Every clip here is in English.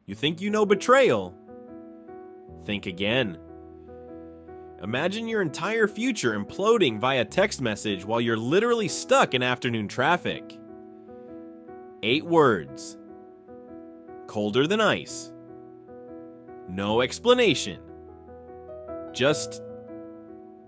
You think you know betrayal? Think again. Imagine your entire future imploding via text message while you're literally stuck in afternoon traffic. 8 words. Colder than ice. No explanation. Just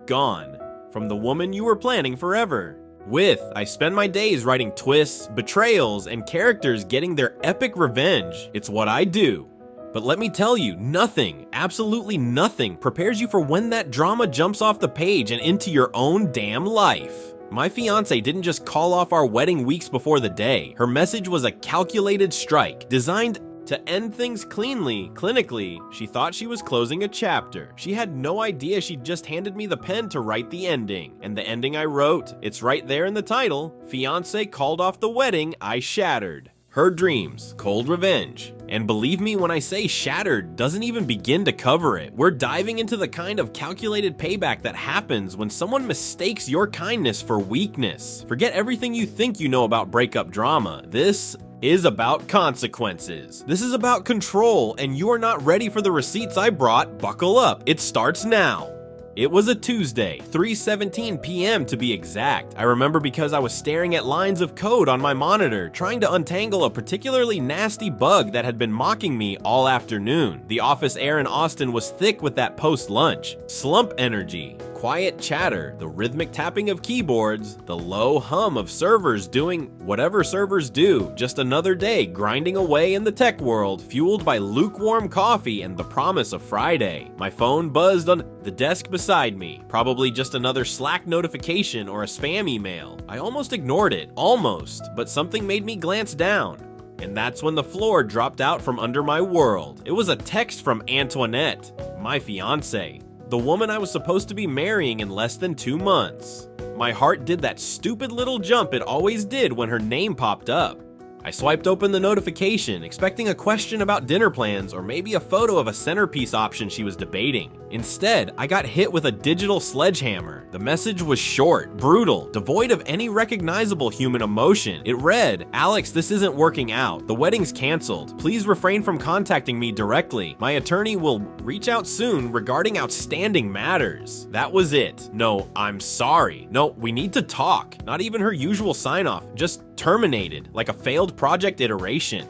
gone from the woman you were planning forever with. I spend my days writing twists, betrayals, and characters getting their epic revenge. It's what I do. But let me tell you, nothing, absolutely nothing, prepares you for when that drama jumps off the page and into your own damn life. My fiancée didn't just call off our wedding weeks before the day. Her message was a calculated strike, designed to end things cleanly. Clinically, she thought she was closing a chapter. She had no idea she'd just handed me the pen to write the ending. And the ending I wrote, it's right there in the title. Fiancé called off the wedding I shattered. Her dreams, cold revenge. And believe me when I say shattered doesn't even begin to cover it. We're diving into the kind of calculated payback that happens when someone mistakes your kindness for weakness. Forget everything you think you know about breakup drama. This is about consequences. This is about control, and you are not ready for the receipts I brought. Buckle up, it starts now. It was a Tuesday, 3:17 p.m. to be exact. I remember because I was staring at lines of code on my monitor, trying to untangle a particularly nasty bug that had been mocking me all afternoon. The office air in Austin was thick with that post-lunch slump energy. Quiet chatter, the rhythmic tapping of keyboards, the low hum of servers doing whatever servers do. Just another day grinding away in the tech world, fueled by lukewarm coffee and the promise of Friday. My phone buzzed on the desk beside me, probably just another Slack notification or a spam email. I almost ignored it, but something made me glance down. And that's when the floor dropped out from under my world. It was a text from Antoinette, my fiancée. The woman I was supposed to be marrying in less than 2 months. My heart did that stupid little jump it always did when her name popped up. I swiped open the notification, expecting a question about dinner plans or maybe a photo of a centerpiece option she was debating. Instead, I got hit with a digital sledgehammer. The message was short, brutal, devoid of any recognizable human emotion. It read, "Alex, this isn't working out. The wedding's canceled. Please refrain from contacting me directly. My attorney will reach out soon regarding outstanding matters." That was it. No, I'm sorry. No, we need to talk. Not even her usual sign-off, just terminated, like a failed project iteration.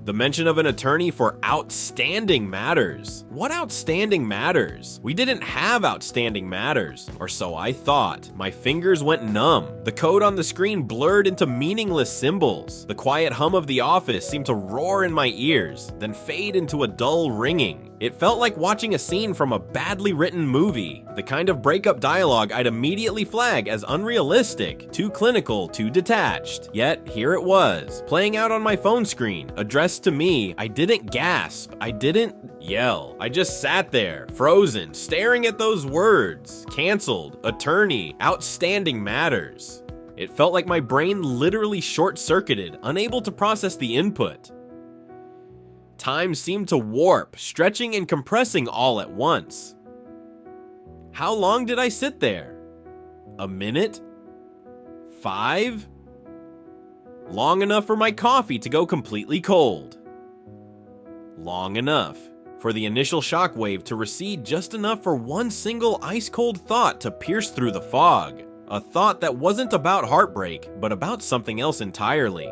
The mention of an attorney for outstanding matters. What outstanding matters? We didn't have outstanding matters, or so I thought. My fingers went numb. The code on the screen blurred into meaningless symbols. The quiet hum of the office seemed to roar in my ears, then fade into a dull ringing. It felt like watching a scene from a badly written movie, the kind of breakup dialogue I'd immediately flag as unrealistic, too clinical, too detached. Yet, here it was, playing out on my phone screen, addressed to me. I didn't gasp, I didn't yell. I just sat there, frozen, staring at those words. Canceled, attorney, outstanding matters. It felt like my brain literally short-circuited, unable to process the input. Time seemed to warp, stretching and compressing all at once. How long did I sit there? A minute? 5? Long enough for my coffee to go completely cold. Long enough for the initial shockwave to recede just enough for one single ice-cold thought to pierce through the fog. A thought that wasn't about heartbreak, but about something else entirely.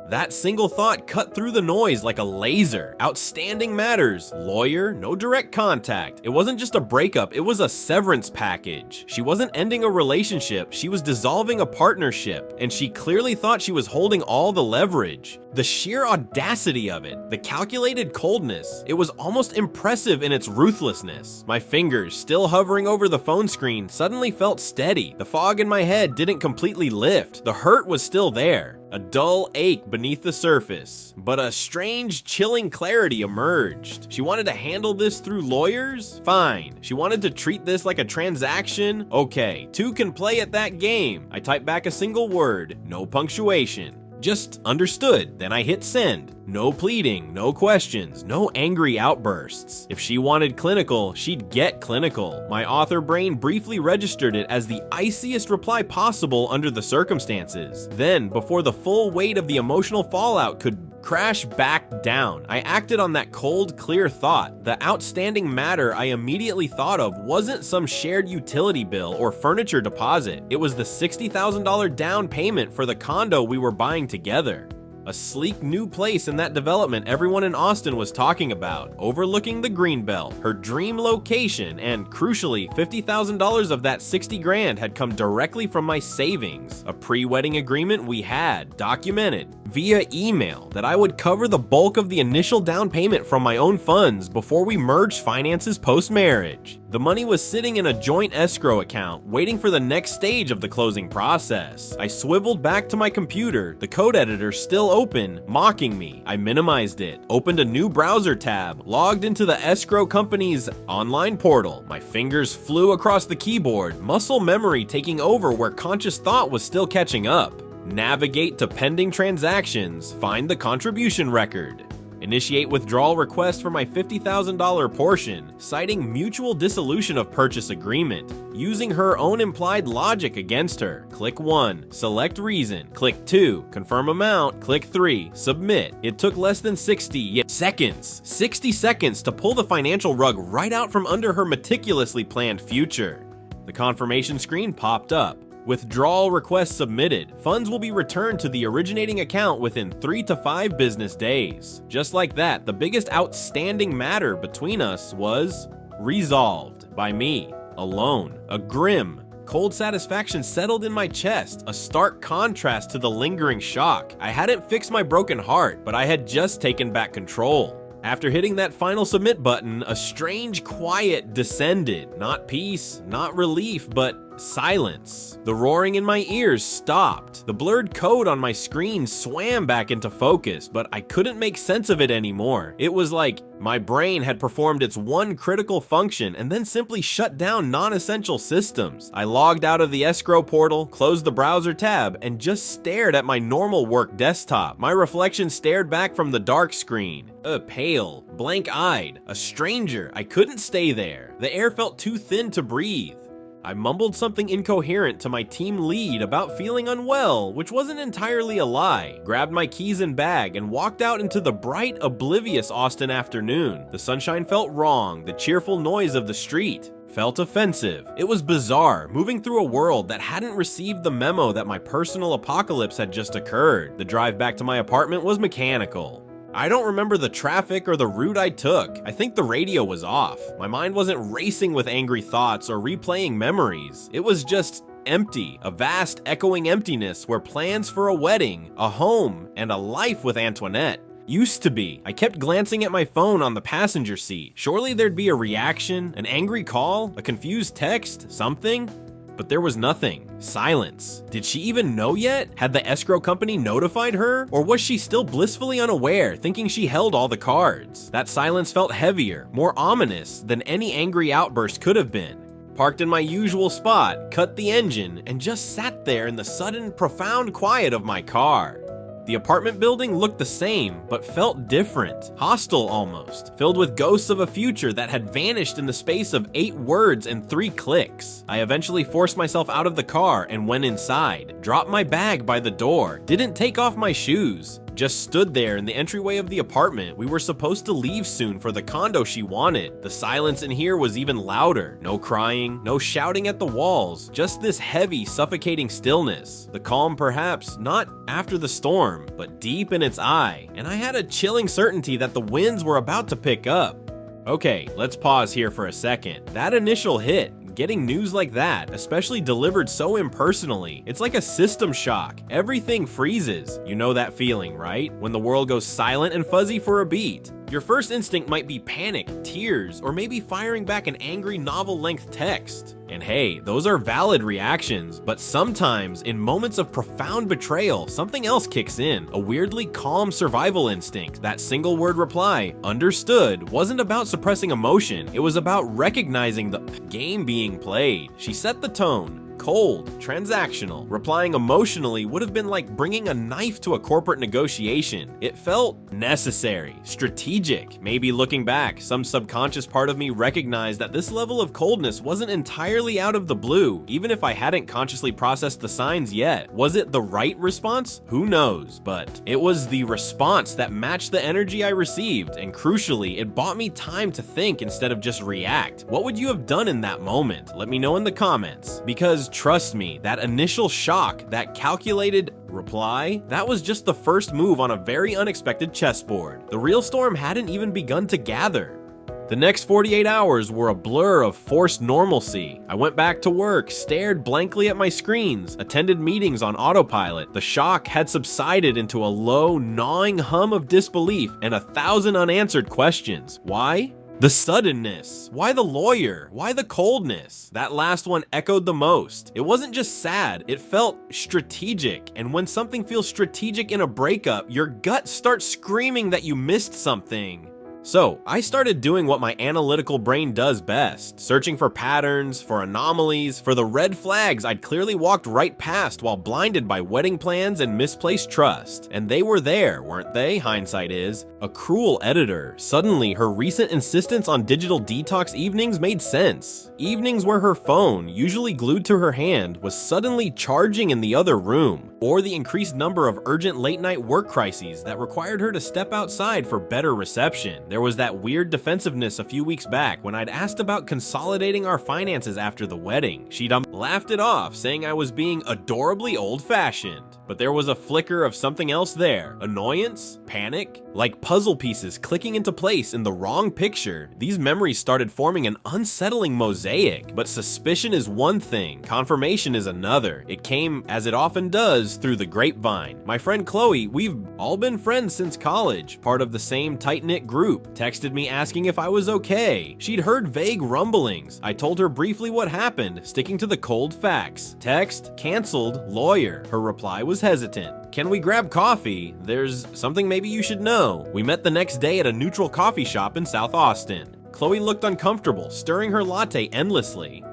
That single thought cut through the noise like a laser. Outstanding matters. Lawyer, no direct contact. It wasn't just a breakup, it was a severance package. She wasn't ending a relationship, she was dissolving a partnership, and she clearly thought she was holding all the leverage. The sheer audacity of it, the calculated coldness, it was almost impressive in its ruthlessness. My fingers, still hovering over the phone screen, suddenly felt steady. The fog in my head didn't completely lift. The hurt was still there. A dull ache beneath the surface, but a strange, chilling clarity emerged. She wanted to handle this through lawyers? Fine. She wanted to treat this like a transaction? Okay, two can play at that game. I typed back a single word, no punctuation. Just understood, then I hit send. No pleading, no questions, no angry outbursts. If she wanted clinical, she'd get clinical. My author brain briefly registered it as the iciest reply possible under the circumstances. Then, before the full weight of the emotional fallout could Crash back down. I acted on that cold, clear thought. The outstanding matter I immediately thought of wasn't some shared utility bill or furniture deposit. It was the $60,000 down payment for the condo we were buying together. A sleek new place in that development everyone in Austin was talking about, overlooking the Greenbelt, her dream location, and crucially, $50,000 of that $60 grand had come directly from my savings. A pre-wedding agreement we had, documented via email, that I would cover the bulk of the initial down payment from my own funds before we merged finances post-marriage. The money was sitting in a joint escrow account, waiting for the next stage of the closing process. I swiveled back to my computer, the code editor still open, mocking me. I minimized it, opened a new browser tab, logged into the escrow company's online portal. My fingers flew across the keyboard, muscle memory taking over where conscious thought was still catching up. Navigate to pending transactions, find the contribution record. Initiate withdrawal request for my $50,000 portion, citing mutual dissolution of purchase agreement, using her own implied logic against her. Click 1, select reason. Click 2, confirm amount. Click 3, submit. It took less than 60 seconds to pull the financial rug right out from under her meticulously planned future. The confirmation screen popped up. Withdrawal request submitted. Funds will be returned to the originating account within 3 to 5 business days. Just like that, the biggest outstanding matter between us was resolved by me, alone. A grim, cold satisfaction settled in my chest, a stark contrast to the lingering shock. I hadn't fixed my broken heart, but I had just taken back control. After hitting that final submit button, a strange quiet descended. Not peace, not relief, but silence. The roaring in my ears stopped. The blurred code on my screen swam back into focus, but I couldn't make sense of it anymore. It was like my brain had performed its one critical function and then simply shut down non-essential systems. I logged out of the escrow portal, closed the browser tab, and just stared at my normal work desktop. My reflection stared back from the dark screen. Pale, blank-eyed, a stranger. I couldn't stay there. The air felt too thin to breathe. I mumbled something incoherent to my team lead about feeling unwell, which wasn't entirely a lie, grabbed my keys and bag, and walked out into the bright, oblivious Austin afternoon. The sunshine felt wrong, the cheerful noise of the street felt offensive. It was bizarre, moving through a world that hadn't received the memo that my personal apocalypse had just occurred. The drive back to my apartment was mechanical. I don't remember the traffic or the route I took. I think the radio was off. My mind wasn't racing with angry thoughts or replaying memories. It was just empty, a vast echoing emptiness where plans for a wedding, a home, and a life with Antoinette used to be. I kept glancing at my phone on the passenger seat. Surely there'd be a reaction, an angry call, a confused text, something. But there was nothing. Silence. Did she even know yet? Had the escrow company notified her? Or was she still blissfully unaware, thinking she held all the cards? That silence felt heavier, more ominous than any angry outburst could have been. Parked in my usual spot, cut the engine, and just sat there in the sudden, profound quiet of my car. The apartment building looked the same, but felt different, hostile almost, filled with ghosts of a future that had vanished in the space of 8 words and 3 clicks. I eventually forced myself out of the car and went inside, dropped my bag by the door, didn't take off my shoes, just stood there in the entryway of the apartment. We were supposed to leave soon for the condo she wanted. The silence in here was even louder. No crying, no shouting at the walls, just this heavy, suffocating stillness. The calm perhaps not after the storm, but deep in its eye, and I had a chilling certainty that the winds were about to pick up. Okay, let's pause here for a second. That initial hit, getting news like that, especially delivered so impersonally, it's like a system shock. Everything freezes. You know that feeling, right? When the world goes silent and fuzzy for a beat. Your first instinct might be panic, tears, or maybe firing back an angry novel-length text. And hey, those are valid reactions, but sometimes, in moments of profound betrayal, something else kicks in. A weirdly calm survival instinct. That single-word reply, understood, wasn't about suppressing emotion. It was about recognizing the game being played. She set the tone. cold, transactional. Replying emotionally would have been like bringing a knife to a corporate negotiation. It felt necessary, strategic. Maybe looking back, some subconscious part of me recognized that this level of coldness wasn't entirely out of the blue, even if I hadn't consciously processed the signs yet. Was it the right response? Who knows, but it was the response that matched the energy I received, and crucially, it bought me time to think instead of just react. What would you have done in that moment? Let me know in the comments. Because trust me, that initial shock, that calculated reply, that was just the first move on a very unexpected chessboard. The real storm hadn't even begun to gather. The next 48 hours were a blur of forced normalcy. I went back to work, stared blankly at my screens, attended meetings on autopilot. The shock had subsided into a low, gnawing hum of disbelief and 1,000 unanswered questions. Why? The suddenness. Why the lawyer? Why the coldness? That last one echoed the most. It wasn't just sad, it felt strategic. And when something feels strategic in a breakup, your gut starts screaming that you missed something. So, I started doing what my analytical brain does best, searching for patterns, for anomalies, for the red flags I'd clearly walked right past while blinded by wedding plans and misplaced trust. And they were there, weren't they? Hindsight is. A cruel editor. Suddenly, her recent insistence on digital detox evenings made sense. Evenings where her phone, usually glued to her hand, was suddenly charging in the other room. Or the increased number of urgent late-night work crises that required her to step outside for better reception. There was that weird defensiveness a few weeks back when I'd asked about consolidating our finances after the wedding. She'd laughed it off, saying I was being adorably old-fashioned. But there was a flicker of something else there. Annoyance? Panic? Like puzzle pieces clicking into place in the wrong picture, these memories started forming an unsettling mosaic. But suspicion is one thing, confirmation is another. It came, as it often does, through the grapevine. My friend Chloe, we've all been friends since college, part of the same tight-knit group, texted me asking if I was okay. She'd heard vague rumblings. I told her briefly what happened, sticking to the cold facts. Text, canceled, lawyer. Her reply was hesitant. Can we grab coffee? There's something maybe you should know. We met the next day at a neutral coffee shop in South Austin. Chloe looked uncomfortable, stirring her latte endlessly.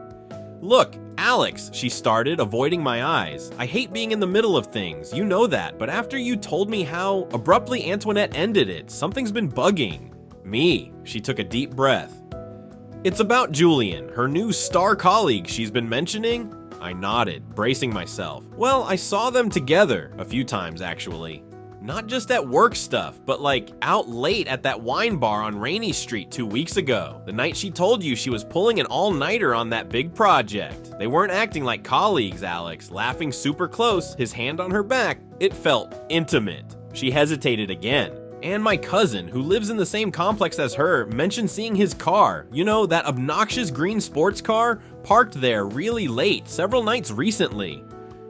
Look, Alex, she started, avoiding my eyes. I hate being in the middle of things, you know that, but after you told me how abruptly Antoinette ended it, something's been bugging me. She took a deep breath. It's about Julian, her new star colleague she's been mentioning. I nodded, bracing myself. Well, I saw them together, a few times actually. Not just at work stuff, but like out late at that wine bar on Rainy Street 2 weeks ago. The night she told you she was pulling an all-nighter on that big project. They weren't acting like colleagues, Alex, laughing super close, his hand on her back. It felt intimate. She hesitated again. And my cousin, who lives in the same complex as her, mentioned seeing his car. You know, that obnoxious green sports car? Parked there really late, several nights recently.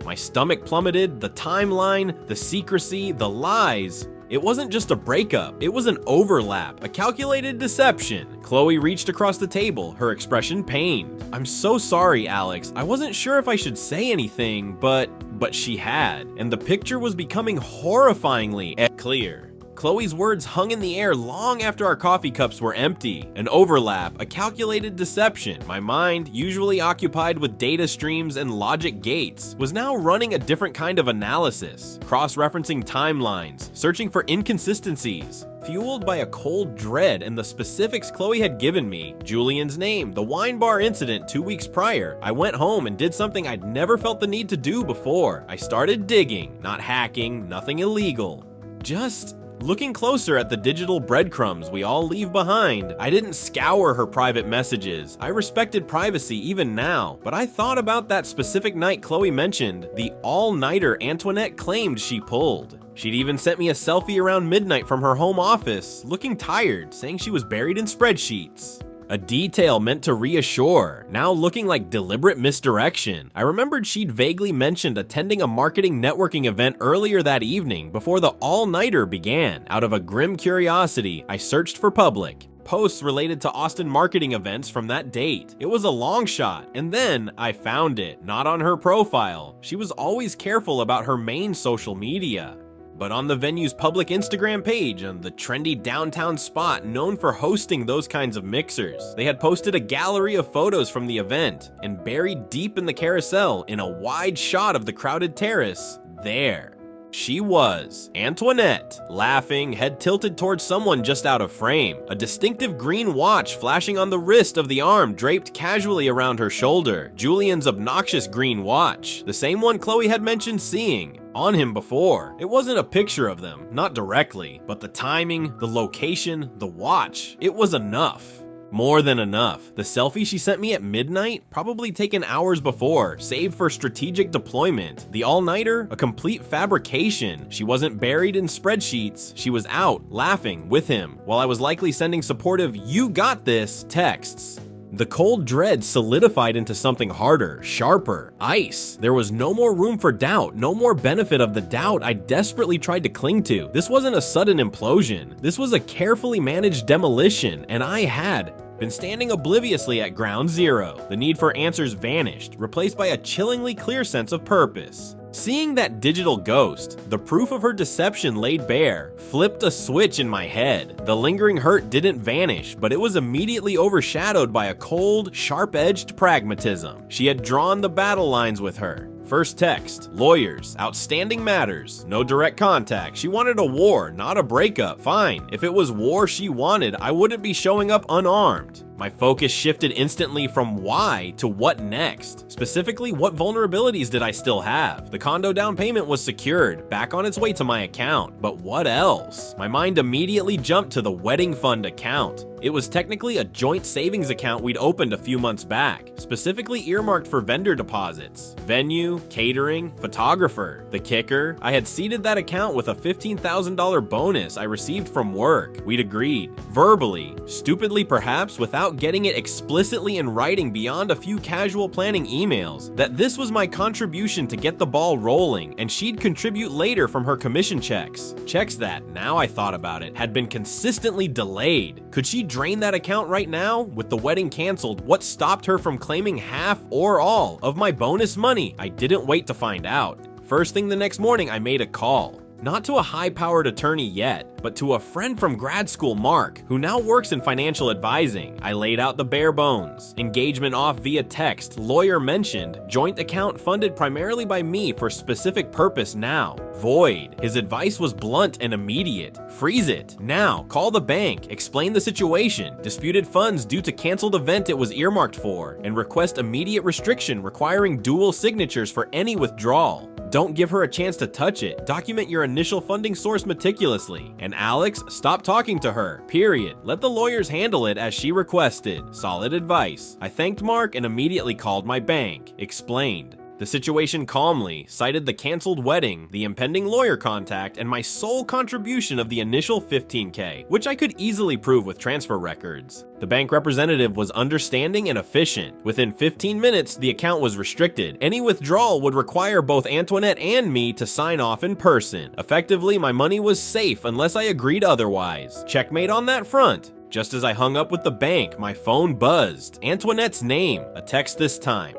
My stomach plummeted, the timeline, the secrecy, the lies. It wasn't just a breakup, it was an overlap, a calculated deception. Chloe reached across the table, her expression pained. I'm so sorry, Alex. I wasn't sure if I should say anything, but she had. And the picture was becoming horrifyingly clear. Chloe's words hung in the air long after our coffee cups were empty. An overlap, a calculated deception. My mind, usually occupied with data streams and logic gates, was now running a different kind of analysis, cross-referencing timelines, searching for inconsistencies. Fueled by a cold dread and the specifics Chloe had given me, Julian's name, the wine bar incident 2 weeks prior, I went home and did something I'd never felt the need to do before. I started digging, not hacking, nothing illegal. Just looking closer at the digital breadcrumbs we all leave behind. I didn't scour her private messages. I respected privacy even now, but I thought about that specific night Chloe mentioned, the all-nighter Antoinette claimed she pulled. She'd even sent me a selfie around midnight from her home office, looking tired, saying she was buried in spreadsheets. A detail meant to reassure, now looking like deliberate misdirection. I remembered she'd vaguely mentioned attending a marketing networking event earlier that evening before the all-nighter began. Out of a grim curiosity, I searched for public posts related to Austin marketing events from that date. It was a long shot, and then I found it, not on her profile. She was always careful about her main social media. but on the venue's public Instagram page on the trendy downtown spot known for hosting those kinds of mixers. They had posted a gallery of photos from the event, and buried deep in the carousel in a wide shot of the crowded terrace, there she was, Antoinette, laughing, head tilted towards someone just out of frame, a distinctive green watch flashing on the wrist of the arm draped casually around her shoulder, Julian's obnoxious green watch, the same one Chloe had mentioned seeing on him before. It wasn't a picture of them, not directly, but the timing, the location, the watch, it was enough. More than enough. The selfie she sent me at midnight, probably taken hours before, saved for strategic deployment. The all-nighter, a complete fabrication. She wasn't buried in spreadsheets. She was out, laughing with him, while I was likely sending supportive "you got this" texts. The cold dread solidified into something harder, sharper, ice. There was no more room for doubt, no more benefit of the doubt I desperately tried to cling to. This wasn't a sudden implosion. This was a carefully managed demolition, and I had been standing obliviously at ground zero. The need for answers vanished, replaced by a chillingly clear sense of purpose. Seeing that digital ghost, the proof of her deception laid bare, flipped a switch in my head. The lingering hurt didn't vanish, but it was immediately overshadowed by a cold, sharp-edged pragmatism. She had drawn the battle lines with her. First text, lawyers, outstanding matters, no direct contact. She wanted a war, not a breakup. Fine. If it was war she wanted, I wouldn't be showing up unarmed. My focus shifted instantly from why to what next. Specifically, what vulnerabilities did I still have? The condo down payment was secured, back on its way to my account. But what else? My mind immediately jumped to the wedding fund account. It was technically a joint savings account we'd opened a few months back, specifically earmarked for vendor deposits, venue, catering, photographer. The kicker, I had seeded that account with a $15,000 bonus I received from work. We'd agreed, verbally, stupidly perhaps without getting it explicitly in writing beyond a few casual planning emails, that this was my contribution to get the ball rolling, and she'd contribute later from her commission checks. Checks that, now I thought about it, had been consistently delayed. Could she drain that account right now? With the wedding canceled, what stopped her from claiming half or all of my bonus money? I didn't wait to find out. First thing the next morning, I made a call. Not to a high-powered attorney yet, but to a friend from grad school, Mark, who now works in financial advising. I laid out the bare bones. Engagement off via text, lawyer mentioned, joint account funded primarily by me for specific purpose now. Void. His advice was blunt and immediate. Freeze it. Now, call the bank, explain the situation, disputed funds due to canceled event it was earmarked for, and request immediate restriction requiring dual signatures for any withdrawal. Don't give her a chance to touch it. Document your initial funding source meticulously. And Alex, stop talking to her. Period. Let the lawyers handle it as she requested. Solid advice. I thanked Mark and immediately called my bank. Explained the situation calmly, cited the canceled wedding, the impending lawyer contact, and my sole contribution of the initial $15K, which I could easily prove with transfer records. The bank representative was understanding and efficient. Within 15 minutes, the account was restricted. Any withdrawal would require both Antoinette and me to sign off in person. Effectively, my money was safe unless I agreed otherwise. Checkmate on that front. Just as I hung up with the bank, my phone buzzed. Antoinette's name, a text this time.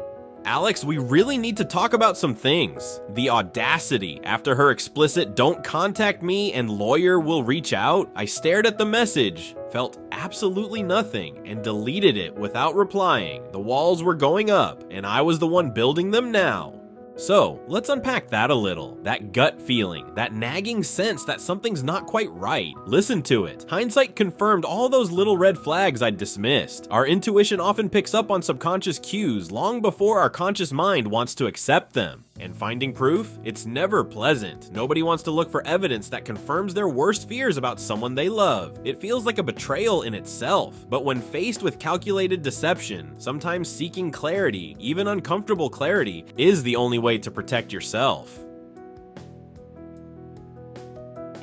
Alex, we really need to talk about some things. The audacity. After her explicit "don't contact me and lawyer will reach out," I stared at the message, felt absolutely nothing, and deleted it without replying. The walls were going up, and I was the one building them now. So, let's unpack that a little. That gut feeling, that nagging sense that something's not quite right. Listen to it. Hindsight confirmed all those little red flags I'd dismissed. Our intuition often picks up on subconscious cues long before our conscious mind wants to accept them. And finding proof? It's never pleasant. Nobody wants to look for evidence that confirms their worst fears about someone they love. It feels like a betrayal in itself. But when faced with calculated deception, sometimes seeking clarity, even uncomfortable clarity, is the only way to protect yourself.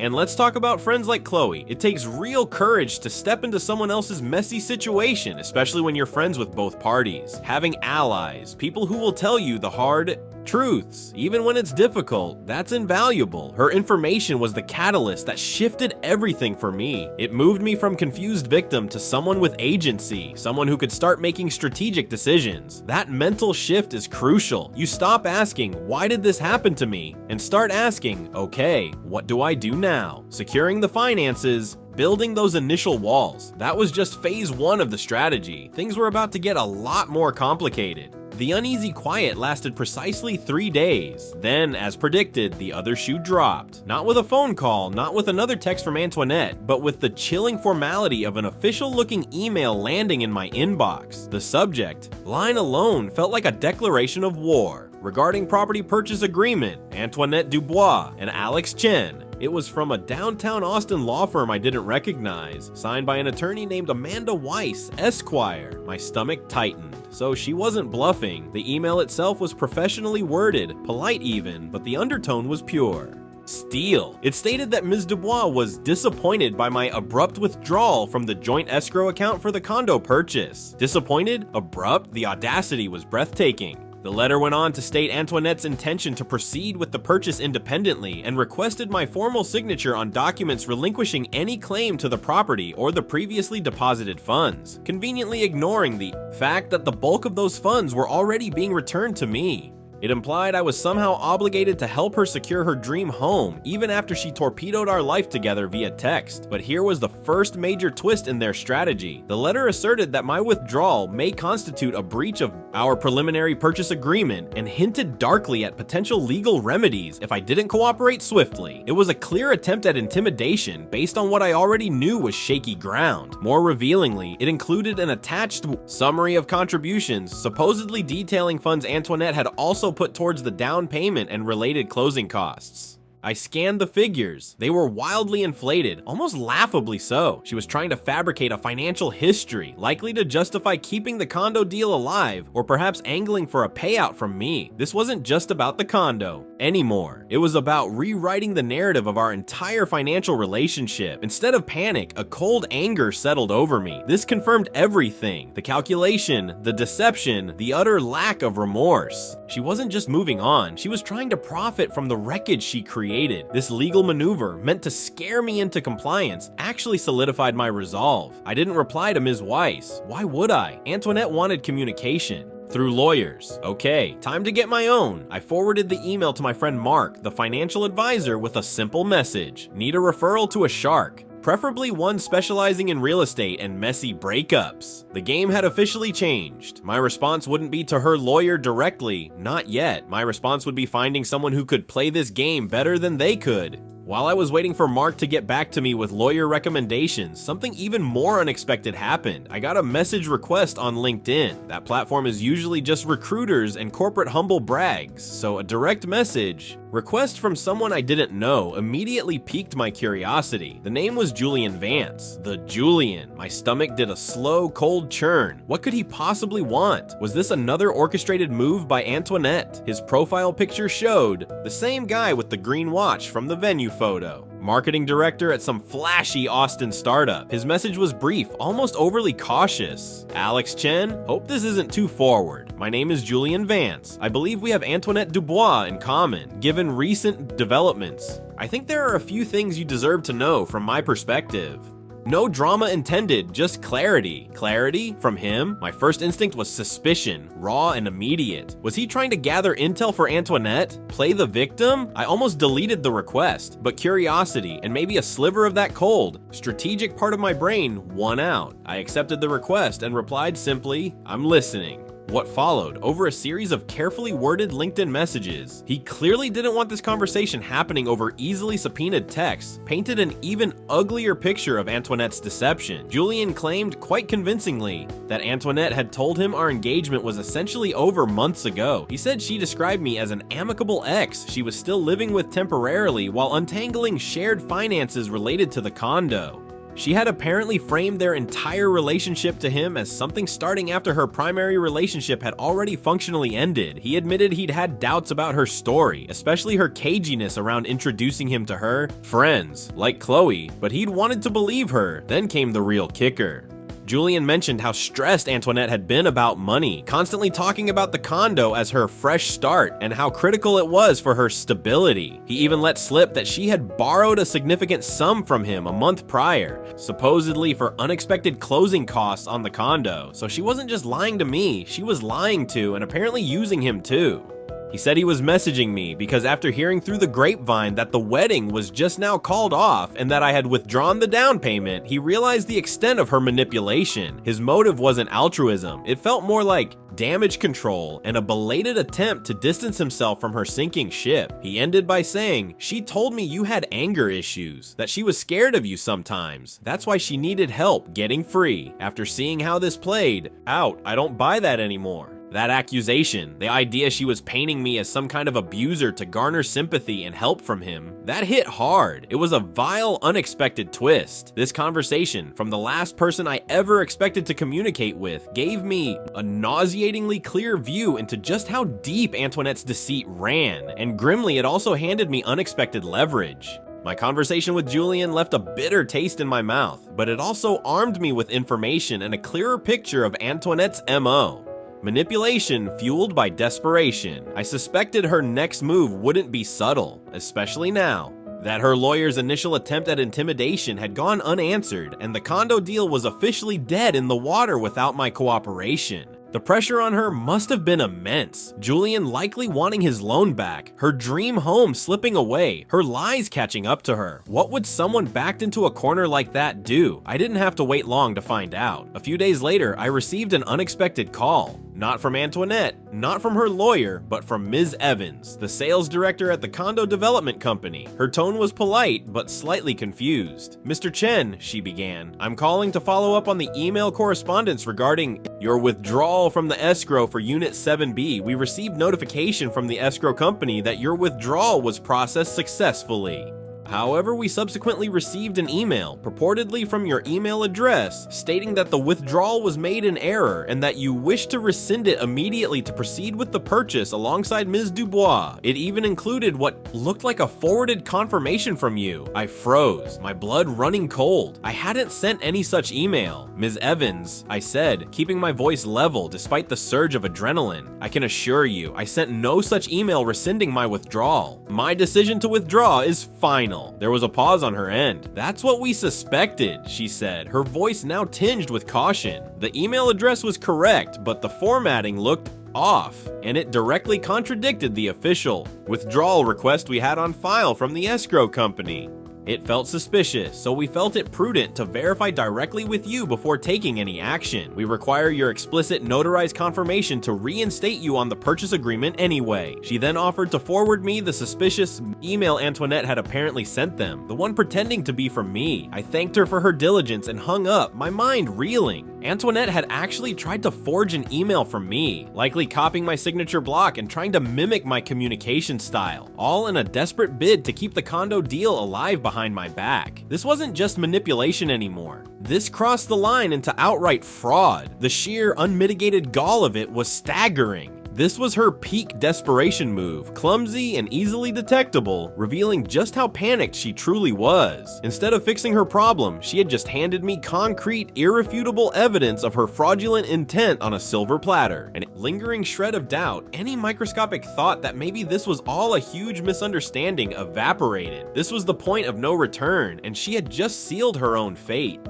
And let's talk about friends like Chloe. It takes real courage to step into someone else's messy situation, especially when you're friends with both parties. Having allies, people who will tell you the hard Truths, even when it's difficult, that's invaluable. Her information was the catalyst that shifted everything for me. It moved me from confused victim to someone with agency, someone who could start making strategic decisions. That mental shift is crucial. You stop asking, why did this happen to me? And start asking, okay, what do I do now? Securing the finances, building those initial walls. That was just phase 1 of the strategy. Things were about to get a lot more complicated. The uneasy quiet lasted precisely 3 days. Then, as predicted, the other shoe dropped. Not with a phone call, not with another text from Antoinette, but with the chilling formality of an official-looking email landing in my inbox. The subject line alone felt like a declaration of war. Regarding property purchase agreement, Antoinette Dubois and Alex Chen. It was from a downtown Austin law firm I didn't recognize, signed by an attorney named Amanda Weiss, Esquire. My stomach tightened. So she wasn't bluffing. The email itself was professionally worded, polite even, but the undertone was pure. Steal. It stated that Ms. Dubois was disappointed by my abrupt withdrawal from the joint escrow account for the condo purchase. Disappointed? Abrupt? The audacity was breathtaking. The letter went on to state Antoinette's intention to proceed with the purchase independently and requested my formal signature on documents relinquishing any claim to the property or the previously deposited funds, conveniently ignoring the fact that the bulk of those funds were already being returned to me. It implied I was somehow obligated to help her secure her dream home, even after she torpedoed our life together via text. But here was the first major twist in their strategy. The letter asserted that my withdrawal may constitute a breach of our preliminary purchase agreement and hinted darkly at potential legal remedies if I didn't cooperate swiftly. It was a clear attempt at intimidation based on what I already knew was shaky ground. More revealingly, it included an attached summary of contributions, supposedly detailing funds Antoinette had also put towards the down payment and related closing costs. I scanned the figures. They were wildly inflated, almost laughably so. She was trying to fabricate a financial history, likely to justify keeping the condo deal alive, or perhaps angling for a payout from me. This wasn't just about the condo anymore. It was about rewriting the narrative of our entire financial relationship. Instead of panic, a cold anger settled over me. This confirmed everything: the calculation, the deception, the utter lack of remorse. She wasn't just moving on, she was trying to profit from the wreckage she created. This legal maneuver, meant to scare me into compliance, actually solidified my resolve. I didn't reply to Ms. Weiss. Why would I? Antoinette wanted communication. Through lawyers. Okay, time to get my own. I forwarded the email to my friend Mark, the financial advisor, with a simple message: need a referral to a shark. Preferably one specializing in real estate and messy breakups. The game had officially changed. My response wouldn't be to her lawyer directly, not yet. My response would be finding someone who could play this game better than they could. While I was waiting for Mark to get back to me with lawyer recommendations, something even more unexpected happened. I got a message request on LinkedIn. That platform is usually just recruiters and corporate humble brags, so a direct message request from someone I didn't know immediately piqued my curiosity. The name was Julian Vance. The Julian. My stomach did a slow, cold churn. What could he possibly want? Was this another orchestrated move by Antoinette? His profile picture showed the same guy with the green watch from the venue photo. Marketing director at some flashy Austin startup. His message was brief, almost overly cautious. Alex Chen, hope this isn't too forward. My name is Julian Vance. I believe we have Antoinette Dubois in common, given recent developments. I think there are a few things you deserve to know from my perspective. No drama intended, just clarity. Clarity from him? My first instinct was suspicion, raw and immediate. Was he trying to gather intel for Antoinette? Play the victim? I almost deleted the request, but curiosity and maybe a sliver of that cold, strategic part of my brain won out. I accepted the request and replied simply, "I'm listening." What followed, over a series of carefully worded LinkedIn messages, he clearly didn't want this conversation happening over easily subpoenaed texts, painted an even uglier picture of Antoinette's deception. Julian claimed quite convincingly that Antoinette had told him our engagement was essentially over months ago. He said she described me as an amicable ex she was still living with temporarily while untangling shared finances related to the condo. She had apparently framed their entire relationship to him as something starting after her primary relationship had already functionally ended. He admitted he'd had doubts about her story, especially her caginess around introducing him to her friends, like Chloe, but he'd wanted to believe her. Then came the real kicker. Julian mentioned how stressed Antoinette had been about money, constantly talking about the condo as her fresh start and how critical it was for her stability. He even let slip that she had borrowed a significant sum from him a month prior, supposedly for unexpected closing costs on the condo. So she wasn't just lying to me, she was lying to and apparently using him too. He said he was messaging me because after hearing through the grapevine that the wedding was just now called off and that I had withdrawn the down payment, he realized the extent of her manipulation. His motive wasn't altruism, it felt more like damage control and a belated attempt to distance himself from her sinking ship. He ended by saying, "She told me you had anger issues, that she was scared of you sometimes. That's why she needed help getting free. After seeing how this played out, I don't buy that anymore." That accusation, the idea she was painting me as some kind of abuser to garner sympathy and help from him, that hit hard. It was a vile, unexpected twist. This conversation, from the last person I ever expected to communicate with, gave me a nauseatingly clear view into just how deep Antoinette's deceit ran, and grimly it also handed me unexpected leverage. My conversation with Julian left a bitter taste in my mouth, but it also armed me with information and a clearer picture of Antoinette's MO. Manipulation fueled by desperation. I suspected her next move wouldn't be subtle, especially now that her lawyer's initial attempt at intimidation had gone unanswered and the condo deal was officially dead in the water without my cooperation. The pressure on her must have been immense. Julian likely wanting his loan back, her dream home slipping away, her lies catching up to her. What would someone backed into a corner like that do? I didn't have to wait long to find out. A few days later, I received an unexpected call. Not from Antoinette, not from her lawyer, but from Ms. Evans, the sales director at the condo development company. Her tone was polite, but slightly confused. "Mr. Chen," she began, "I'm calling to follow up on the email correspondence regarding your withdrawal from the escrow for Unit 7B. We received notification from the escrow company that your withdrawal was processed successfully. However, we subsequently received an email, purportedly from your email address, stating that the withdrawal was made in error and that you wish to rescind it immediately to proceed with the purchase alongside Ms. Dubois. It even included what looked like a forwarded confirmation from you." I froze, my blood running cold. I hadn't sent any such email. "Ms. Evans," I said, keeping my voice level despite the surge of adrenaline, "I can assure you, I sent no such email rescinding my withdrawal. My decision to withdraw is final." There was a pause on her end. "That's what we suspected," she said, her voice now tinged with caution. "The email address was correct, but the formatting looked off, and it directly contradicted the official withdrawal request we had on file from the escrow company. It felt suspicious, so we felt it prudent to verify directly with you before taking any action. We require your explicit notarized confirmation to reinstate you on the purchase agreement anyway." She then offered to forward me the suspicious email Antoinette had apparently sent them, the one pretending to be from me. I thanked her for her diligence and hung up, my mind reeling. Antoinette had actually tried to forge an email from me, likely copying my signature block and trying to mimic my communication style, all in a desperate bid to keep the condo deal alive behind my back. This wasn't just manipulation anymore. This crossed the line into outright fraud. The sheer, unmitigated gall of it was staggering. This was her peak desperation move, clumsy and easily detectable, revealing just how panicked she truly was. Instead of fixing her problem, she had just handed me concrete, irrefutable evidence of her fraudulent intent on a silver platter. An lingering shred of doubt, any microscopic thought that maybe this was all a huge misunderstanding evaporated. This was the point of no return, and she had just sealed her own fate.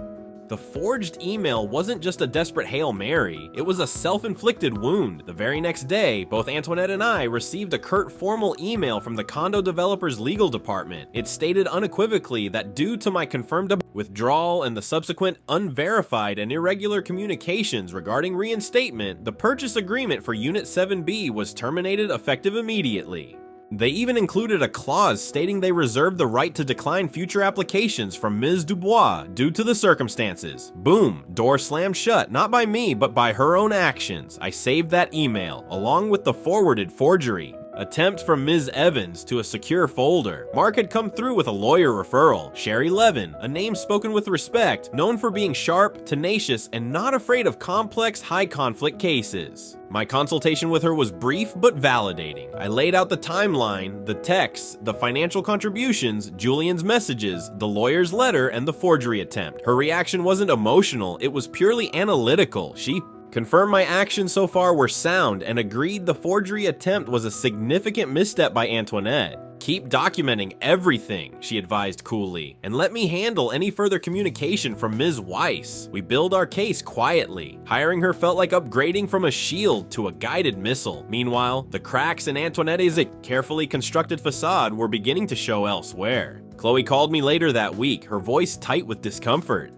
The forged email wasn't just a desperate Hail Mary, it was a self-inflicted wound. The very next day, both Antoinette and I received a curt formal email from the condo developer's legal department. It stated unequivocally that due to my confirmed withdrawal and the subsequent unverified and irregular communications regarding reinstatement, the purchase agreement for Unit 7B was terminated effective immediately. They even included a clause stating they reserved the right to decline future applications from Ms. Dubois due to the circumstances. Boom, door slammed shut, not by me, but by her own actions. I saved that email, along with the forwarded forgery. Attempt from Ms. Evans to a secure folder. Mark had come through with a lawyer referral. Sherry Levin, a name spoken with respect, known for being sharp, tenacious, and not afraid of complex, high-conflict cases. My consultation with her was brief but validating. I laid out the timeline, the texts, the financial contributions, Julian's messages, the lawyer's letter, and the forgery attempt. Her reaction wasn't emotional, it was purely analytical. She confirmed my actions so far were sound and agreed the forgery attempt was a significant misstep by Antoinette. Keep documenting everything, she advised coolly, and let me handle any further communication from Ms. Weiss. We build our case quietly. Hiring her felt like upgrading from a shield to a guided missile. Meanwhile, the cracks in Antoinette's carefully constructed facade were beginning to show elsewhere. Chloe called me later that week, her voice tight with discomfort.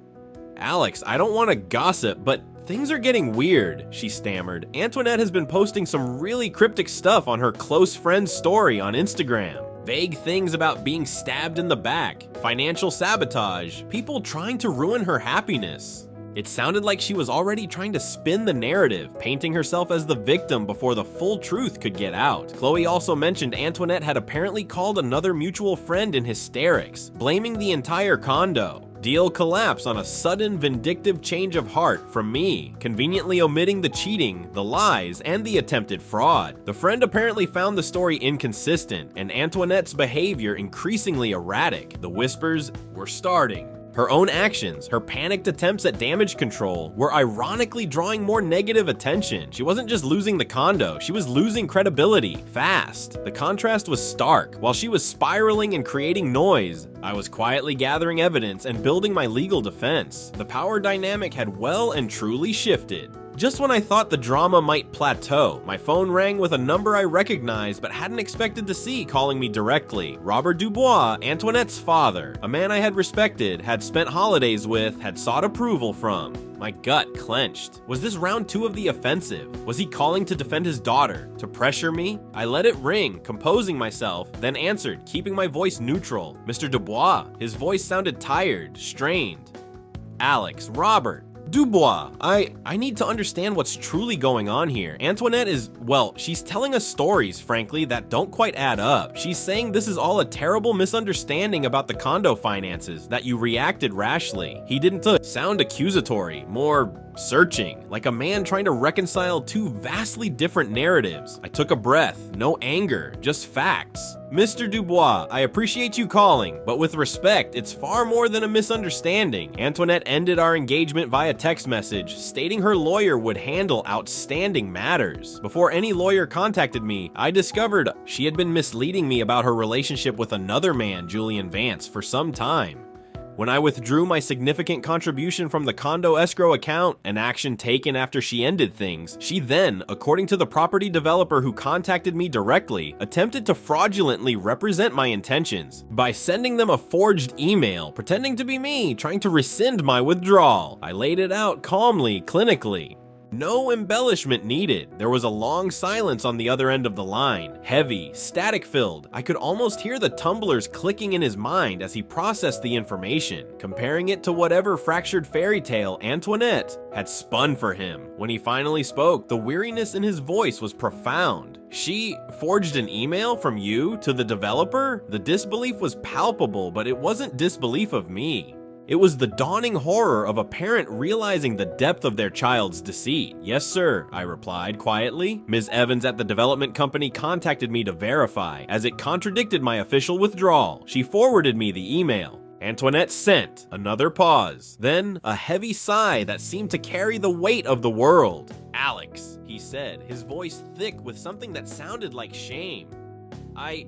"Alex, I don't want to gossip, but things are getting weird," she stammered. "Antoinette has been posting some really cryptic stuff on her close friend's story on Instagram. Vague things about being stabbed in the back, financial sabotage, people trying to ruin her happiness." It sounded like she was already trying to spin the narrative, painting herself as the victim before the full truth could get out. Chloe also mentioned Antoinette had apparently called another mutual friend in hysterics, blaming the entire condo. Deal collapse on a sudden vindictive change of heart from me, conveniently omitting the cheating, the lies, and the attempted fraud. The friend apparently found the story inconsistent, and Antoinette's behavior increasingly erratic. The whispers were starting. Her own actions, her panicked attempts at damage control, were ironically drawing more negative attention. She wasn't just losing the condo, she was losing credibility, fast. The contrast was stark. While she was spiraling and creating noise, I was quietly gathering evidence and building my legal defense. The power dynamic had well and truly shifted. Just when I thought the drama might plateau, my phone rang with a number I recognized but hadn't expected to see calling me directly. Robert Dubois, Antoinette's father, a man I had respected, had spent holidays with, had sought approval from. My gut clenched. Was this round 2 of the offensive? Was he calling to defend his daughter? To pressure me? I let it ring, composing myself, then answered, keeping my voice neutral. "Mr. Dubois." His voice sounded tired, strained. "Alex, Robert. Dubois, I need to understand what's truly going on here. Antoinette is, well, she's telling us stories, frankly, that don't quite add up. She's saying this is all a terrible misunderstanding about the condo finances, that you reacted rashly." He didn't sound accusatory, more searching, like a man trying to reconcile two vastly different narratives. I took a breath, no anger, just facts. "Mr. Dubois, I appreciate you calling, but with respect, it's far more than a misunderstanding." Antoinette ended our engagement via text message, stating her lawyer would handle outstanding matters. Before any lawyer contacted me, I discovered she had been misleading me about her relationship with another man, Julian Vance, for some time. When I withdrew my significant contribution from the condo escrow account, an action taken after she ended things, she then, according to the property developer who contacted me directly, attempted to fraudulently represent my intentions by sending them a forged email, pretending to be me, trying to rescind my withdrawal. I laid it out calmly, clinically. No embellishment needed. There was a long silence on the other end of the line, heavy, static-filled. I could almost hear the tumblers clicking in his mind as he processed the information, comparing it to whatever fractured fairy tale Antoinette had spun for him. When he finally spoke, the weariness in his voice was profound. "She forged an email from you to the developer?" The disbelief was palpable, but it wasn't disbelief of me. It was the dawning horror of a parent realizing the depth of their child's deceit. "Yes, sir," I replied quietly. Ms. Evans at the development company contacted me to verify, as it contradicted my official withdrawal. She forwarded me the email. Antoinette sent. Another pause. Then a heavy sigh that seemed to carry the weight of the world. "Alex," he said, his voice thick with something that sounded like shame. I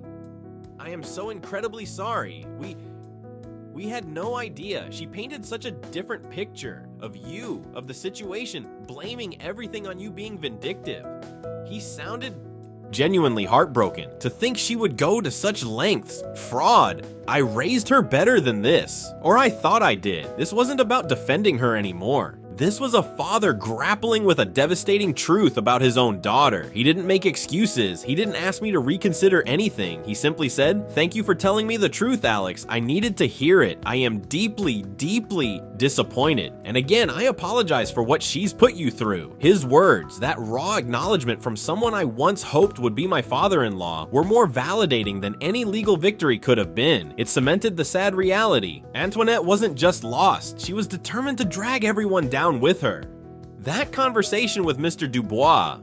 am so incredibly sorry. We had no idea. She painted such a different picture of you, of the situation, blaming everything on you being vindictive." He sounded genuinely heartbroken. To think she would go to such lengths. Fraud. I raised her better than this. Or I thought I did. This wasn't about defending her anymore. This was a father grappling with a devastating truth about his own daughter. He didn't make excuses. He didn't ask me to reconsider anything. He simply said, "Thank you for telling me the truth, Alex. I needed to hear it. I am deeply, deeply disappointed. And again, I apologize for what she's put you through." His words, that raw acknowledgement from someone I once hoped would be my father-in-law, were more validating than any legal victory could have been. It cemented the sad reality. Antoinette wasn't just lost. She was determined to drag everyone down with her. That conversation with Mr. Dubois,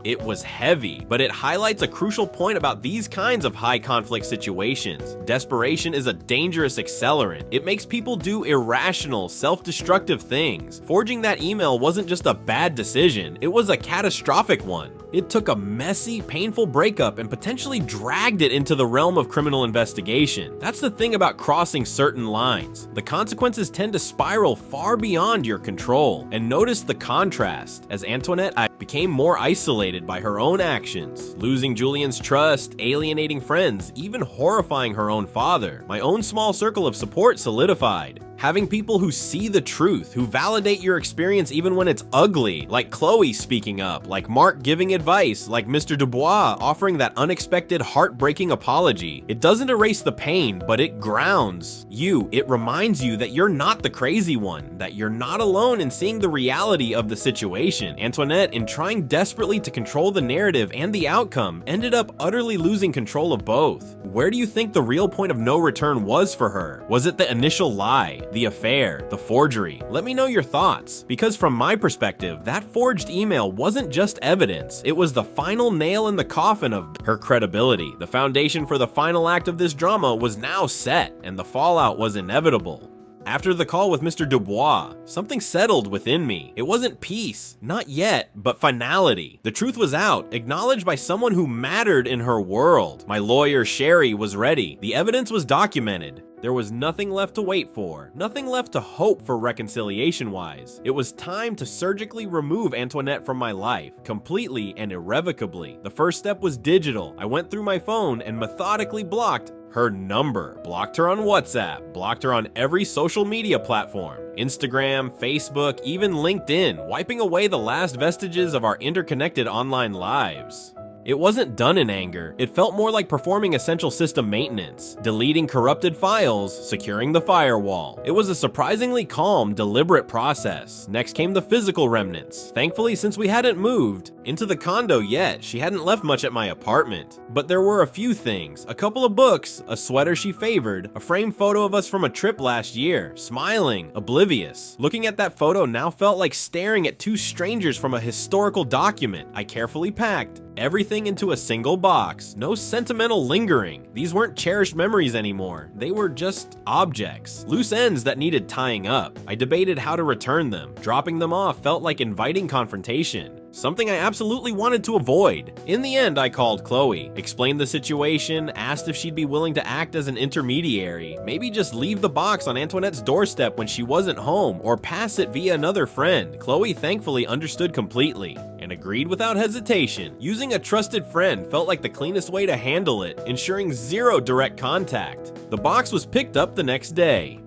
it was heavy, but it highlights a crucial point about these kinds of high conflict situations. Desperation is a dangerous accelerant. It makes people do irrational, self-destructive things. Forging that email wasn't just a bad decision, it was a catastrophic one. It took a messy, painful breakup and potentially dragged it into the realm of criminal investigation. That's the thing about crossing certain lines. The consequences tend to spiral far beyond your control. And notice the contrast. As Antoinette became more isolated by her own actions, losing Julian's trust, alienating friends, even horrifying her own father, my own small circle of support solidified. Having people who see the truth, who validate your experience even when it's ugly, like Chloe speaking up, like Mark giving advice, like Mr. Dubois offering that unexpected, heartbreaking apology. It doesn't erase the pain, but it grounds you. It reminds you that you're not the crazy one, that you're not alone in seeing the reality of the situation. Antoinette, in trying desperately to control the narrative and the outcome, ended up utterly losing control of both. Where do you think the real point of no return was for her? Was it the initial lie? The affair, the forgery? Let me know your thoughts, because from my perspective, that forged email wasn't just evidence, it was the final nail in the coffin of her credibility. The foundation for the final act of this drama was now set, and the fallout was inevitable. After the call with Mr. Dubois, something settled within me. It wasn't peace, not yet, but finality. The truth was out, acknowledged by someone who mattered in her world. My lawyer, Sherry, was ready. The evidence was documented. There was nothing left to wait for, nothing left to hope for reconciliation-wise. It was time to surgically remove Antoinette from my life, completely and irrevocably. The first step was digital. I went through my phone and methodically blocked her number, blocked her on WhatsApp, blocked her on every social media platform, Instagram, Facebook, even LinkedIn, wiping away the last vestiges of our interconnected online lives. It wasn't done in anger. It felt more like performing essential system maintenance, deleting corrupted files, securing the firewall. It was a surprisingly calm, deliberate process. Next came the physical remnants. Thankfully, since we hadn't moved into the condo yet, she hadn't left much at my apartment. But there were a few things: a couple of books, a sweater she favored, a framed photo of us from a trip last year, smiling, oblivious. Looking at that photo now felt like staring at two strangers from a historical document. I carefully packed everything into a single box. No sentimental lingering. These weren't cherished memories anymore. They were just objects, loose ends that needed tying up. I debated how to return them. Dropping them off felt like inviting confrontation, something I absolutely wanted to avoid. In the end, I called Chloe, explained the situation, asked if she'd be willing to act as an intermediary, maybe just leave the box on Antoinette's doorstep when she wasn't home, or pass it via another friend. Chloe thankfully understood completely and agreed without hesitation. Using a trusted friend felt like the cleanest way to handle it, ensuring zero direct contact. The box was picked up the next day.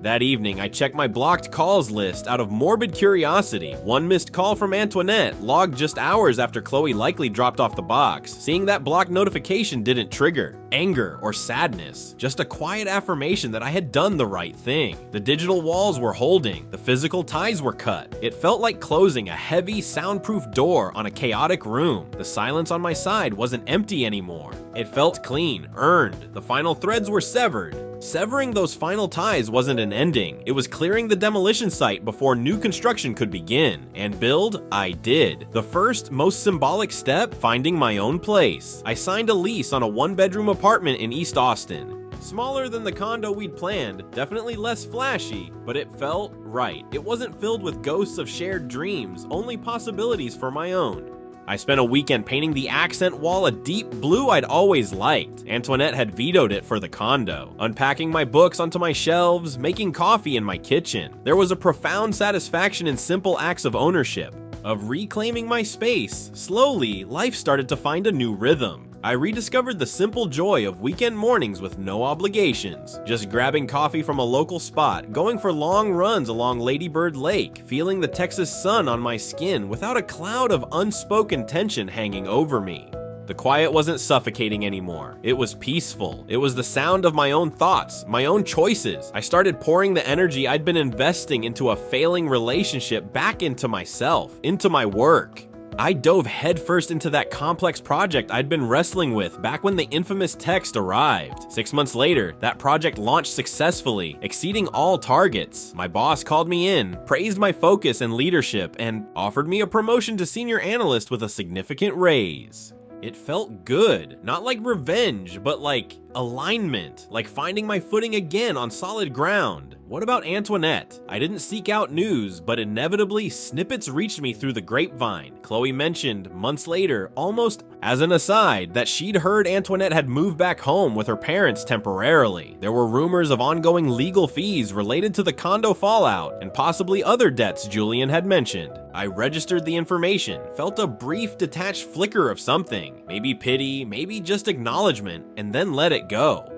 That evening, I checked my blocked calls list out of morbid curiosity. One missed call from Antoinette, logged just hours after Chloe likely dropped off the box. Seeing that blocked notification didn't trigger anger or sadness, just a quiet affirmation that I had done the right thing. The digital walls were holding, the physical ties were cut. It felt like closing a heavy, soundproof door on a chaotic room. The silence on my side wasn't empty anymore. It felt clean, earned. The final threads were severed. Severing those final ties wasn't an ending. It was clearing the demolition site before new construction could begin. And build, I did. The first, most symbolic step, finding my own place. I signed a lease on a one-bedroom apartment in East Austin. Smaller than the condo we'd planned, definitely less flashy, but it felt right. It wasn't filled with ghosts of shared dreams, only possibilities for my own. I spent a weekend painting the accent wall a deep blue I'd always liked. Antoinette had vetoed it for the condo. Unpacking my books onto my shelves, making coffee in my kitchen. There was a profound satisfaction in simple acts of ownership, of reclaiming my space. Slowly, life started to find a new rhythm. I rediscovered the simple joy of weekend mornings with no obligations, just grabbing coffee from a local spot, going for long runs along Lady Bird Lake, feeling the Texas sun on my skin without a cloud of unspoken tension hanging over me. The quiet wasn't suffocating anymore. It was peaceful. It was the sound of my own thoughts, my own choices. I started pouring the energy I'd been investing into a failing relationship back into myself, into my work. I dove headfirst into that complex project I'd been wrestling with back when the infamous text arrived. 6 months later, that project launched successfully, exceeding all targets. My boss called me in, praised my focus and leadership, and offered me a promotion to senior analyst with a significant raise. It felt good, not like revenge, but like alignment, like finding my footing again on solid ground. What about Antoinette? I didn't seek out news, but inevitably snippets reached me through the grapevine. Chloe mentioned, months later, almost as an aside, that she'd heard Antoinette had moved back home with her parents temporarily. There were rumors of ongoing legal fees related to the condo fallout, and possibly other debts Julian had mentioned. I registered the information, felt a brief detached flicker of something, maybe pity, maybe just acknowledgement, and then let it go.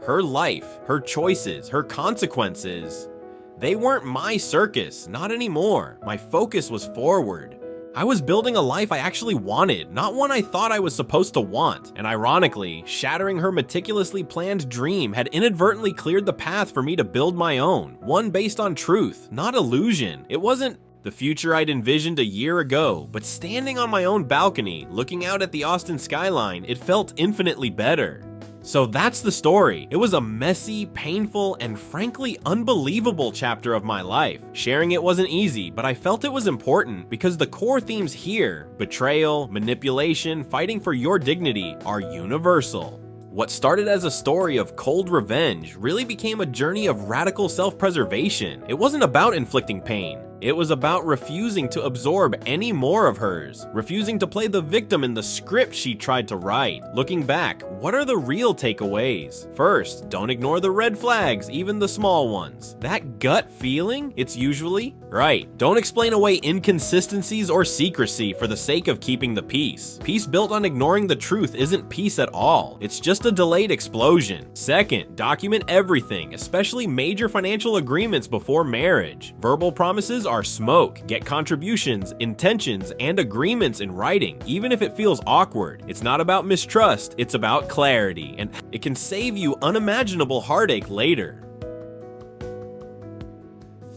Her life, her choices, her consequences, they weren't my circus, not anymore. My focus was forward. I was building a life I actually wanted, not one I thought I was supposed to want. And ironically, shattering her meticulously planned dream had inadvertently cleared the path for me to build my own, one based on truth, not illusion. It wasn't the future I'd envisioned a year ago, but standing on my own balcony, looking out at the Austin skyline, it felt infinitely better. So that's the story. It was a messy, painful, and frankly unbelievable chapter of my life. Sharing it wasn't easy, but I felt it was important because the core themes here, betrayal, manipulation, fighting for your dignity, are universal. What started as a story of cold revenge really became a journey of radical self-preservation. It wasn't about inflicting pain. It was about refusing to absorb any more of hers, refusing to play the victim in the script she tried to write. Looking back, what are the real takeaways? First, don't ignore the red flags, even the small ones. That gut feeling, it's usually right. Don't explain away inconsistencies or secrecy for the sake of keeping the peace. Peace built on ignoring the truth isn't peace at all. It's just a delayed explosion. Second, document everything, especially major financial agreements before marriage. Verbal promises are smoke. Get contributions, intentions, and agreements in writing, even if it feels awkward. It's not about mistrust, it's about clarity, and it can save you unimaginable heartache later.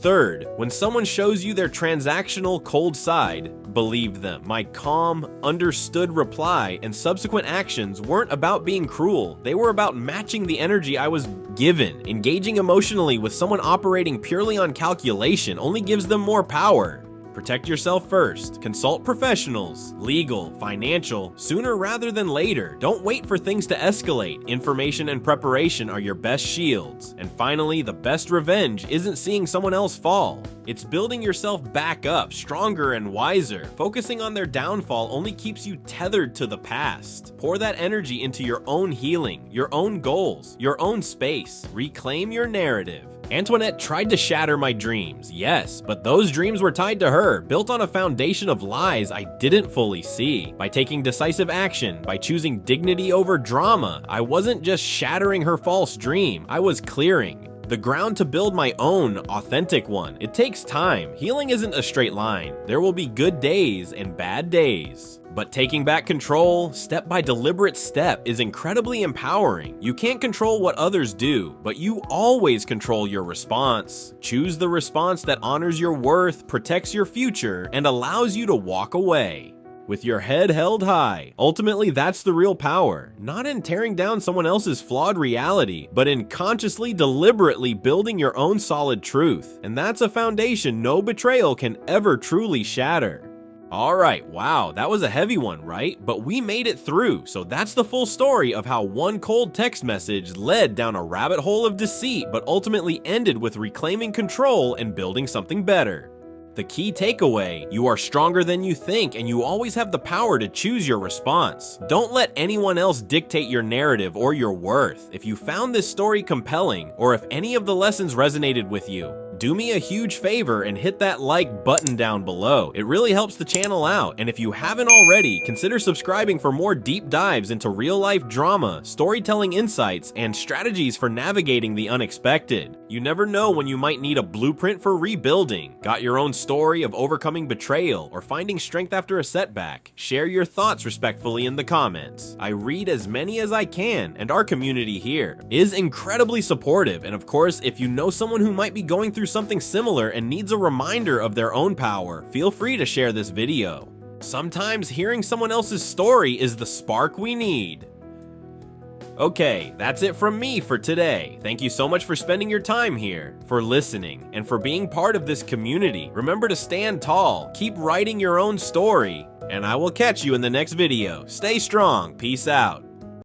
Third, when someone shows you their transactional cold side, believe them. My calm, understood reply and subsequent actions weren't about being cruel. They were about matching the energy I was given. Engaging emotionally with someone operating purely on calculation only gives them more power. Protect yourself first. Consult professionals, legal, financial, sooner rather than later. Don't wait for things to escalate. Information and preparation are your best shields. And finally, the best revenge isn't seeing someone else fall. It's building yourself back up, stronger and wiser. Focusing on their downfall only keeps you tethered to the past. Pour that energy into your own healing, your own goals, your own space. Reclaim your narrative. Antoinette tried to shatter my dreams, yes, but those dreams were tied to her, built on a foundation of lies I didn't fully see. By taking decisive action, by choosing dignity over drama, I wasn't just shattering her false dream, I was clearing the ground to build my own authentic one. It takes time. Healing isn't a straight line. There will be good days and bad days. But taking back control, step by deliberate step, is incredibly empowering. You can't control what others do, but you always control your response. Choose the response that honors your worth, protects your future, and allows you to walk away with your head held high. Ultimately, that's the real power. Not in tearing down someone else's flawed reality, but in consciously, deliberately building your own solid truth. And that's a foundation no betrayal can ever truly shatter. Alright, wow, that was a heavy one, right? But we made it through, so that's the full story of how one cold text message led down a rabbit hole of deceit, but ultimately ended with reclaiming control and building something better. The key takeaway: you are stronger than you think, and you always have the power to choose your response. Don't let anyone else dictate your narrative or your worth. If you found this story compelling, or if any of the lessons resonated with you, do me a huge favor and hit that like button down below. It really helps the channel out, and if you haven't already, consider subscribing for more deep dives into real-life drama, storytelling insights, and strategies for navigating the unexpected. You never know when you might need a blueprint for rebuilding. Got your own story of overcoming betrayal or finding strength after a setback? Share your thoughts respectfully in the comments. I read as many as I can, and our community here is incredibly supportive, and of course, if you know someone who might be going through something similar and needs a reminder of their own power, feel free to share this video. Sometimes hearing someone else's story is the spark we need. Okay, that's it from me for today. Thank you so much for spending your time here, for listening, and for being part of this community. Remember to stand tall, keep writing your own story, and I will catch you in the next video. Stay strong, peace out.